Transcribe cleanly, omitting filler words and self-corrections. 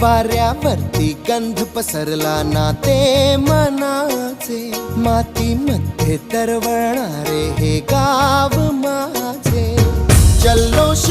वाऱ्यावरती गंध पसरला ना ते मनाचे, मातीमध्ये तरवळणारे हे गाव माझे. जल्लोष